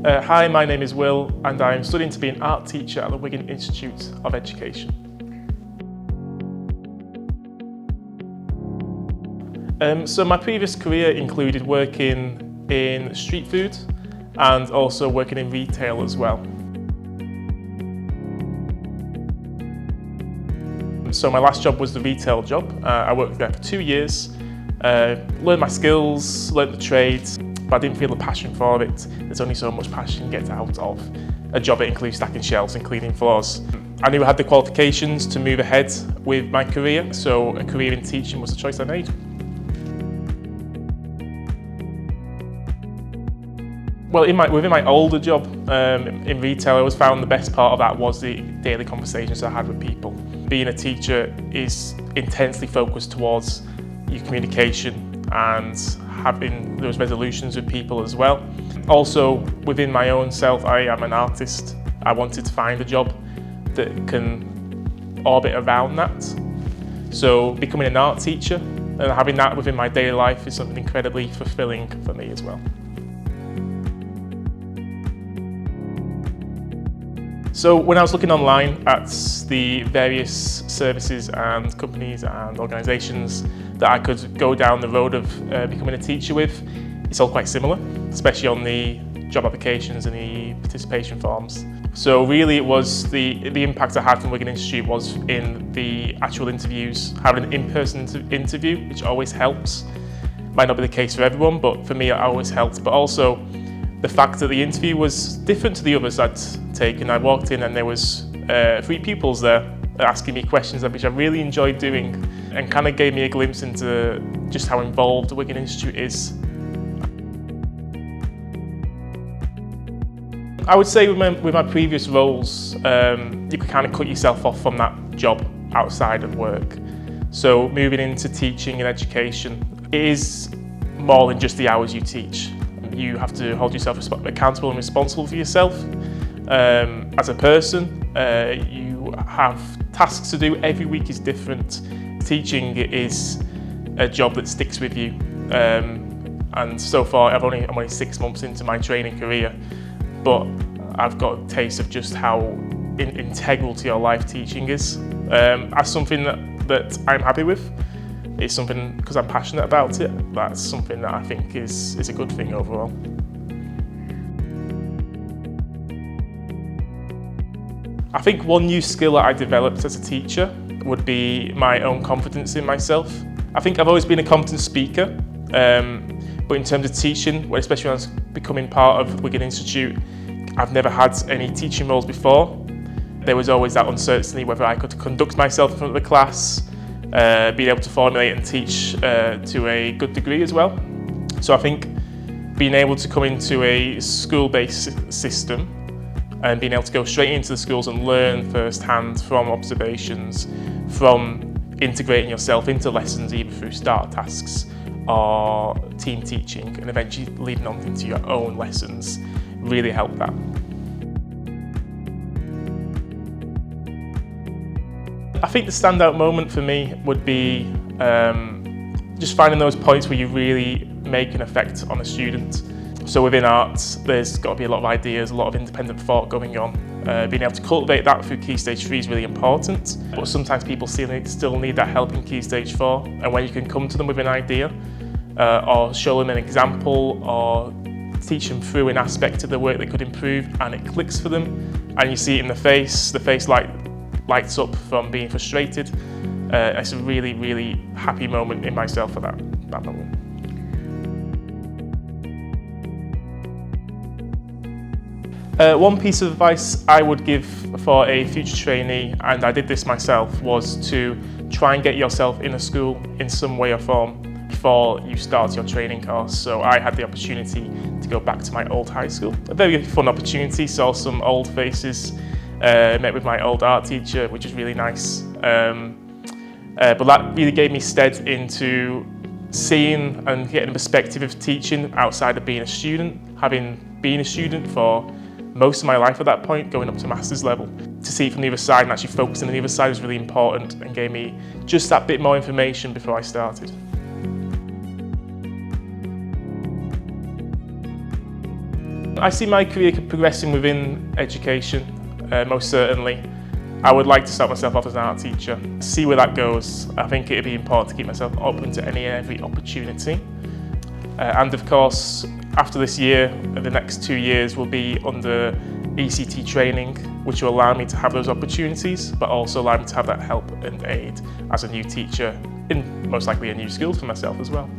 Hi, my name is Will and I'm studying to be an art teacher at the Wigan Institute of Education. So my previous career included working in street food and also working in retail as well. So my last job was the retail job. I worked there for 2 years, learned my skills, learned the trades, but I didn't feel the passion for it. There's only so much passion you get out of a job that includes stacking shelves and cleaning floors. I knew I had the qualifications to move ahead with my career, so a career in teaching was the choice I made. Well, within my older job in retail, I always found the best part of that was the daily conversations I had with people. Being a teacher is intensely focused towards your communication and having those resolutions with people as well. Also, within my own self, I am an artist. I wanted to find a job that can orbit around that. So becoming an art teacher and having that within my daily life is something incredibly fulfilling for me as well. So when I was looking online at the various services and companies and organisations that I could go down the road of becoming a teacher with, it's all quite similar, especially on the job applications and the participation forms. So really it was the impact I had from Wigan Institute was in the actual interviews, having an in-person interview, which always helps. Might not be the case for everyone, but for me it always helped. But also the fact that the interview was different to the others I'd taken. I walked in and there was 3 pupils there asking me questions, which I really enjoyed doing and kind of gave me a glimpse into just how involved the Wigan Institute is. I would say with my previous roles, you could kind of cut yourself off from that job outside of work. So moving into teaching and education, it is more than just the hours you teach. You have to hold yourself accountable and responsible for yourself. As a person, you have tasks to do. Every week is different. Teaching is a job that sticks with you. And so far, I'm only 6 months into my training career, but I've got a taste of just how integral to your life teaching is. As something that I'm happy with. It's something, because I'm passionate about it, that's something that I think is a good thing overall. I think one new skill that I developed as a teacher would be my own confidence in myself. I think I've always been a competent speaker, but in terms of teaching, especially when I was becoming part of Wigan Institute, I've never had any teaching roles before. There was always that uncertainty whether I could conduct myself in front of the class, being able to formulate and teach to a good degree as well. So I think being able to come into a school-based system and being able to go straight into the schools and learn firsthand from observations, from integrating yourself into lessons either through starter tasks or team teaching and eventually leading on into your own lessons really helped that. I think the standout moment for me would be just finding those points where you really make an effect on a student. So within arts, there's got to be a lot of ideas, a lot of independent thought going on. Being able to cultivate that through Key Stage 3 is really important, but sometimes people still need that help in Key Stage 4, and when you can come to them with an idea or show them an example or teach them through an aspect of the work that could improve and it clicks for them and you see it in the face lights up from being frustrated. It's a really, really happy moment in myself for that moment. One piece of advice I would give for a future trainee, and I did this myself, was to try and get yourself in a school in some way or form before you start your training course. So I had the opportunity to go back to my old high school. A very fun opportunity, saw some old faces, met with my old art teacher, which was really nice. But that really gave me stead into seeing and getting a perspective of teaching outside of being a student, having been a student for most of my life at that point, going up to master's level. To see it from the other side and actually focusing on the other side was really important and gave me just that bit more information before I started. I see my career progressing within education, most certainly. I would like to start myself off as an art teacher, see where that goes. I think it'd be important to keep myself open to any and every opportunity. And of course, after this year, the next 2 years will be under ECT training, which will allow me to have those opportunities, but also allow me to have that help and aid as a new teacher in most likely a new school for myself as well.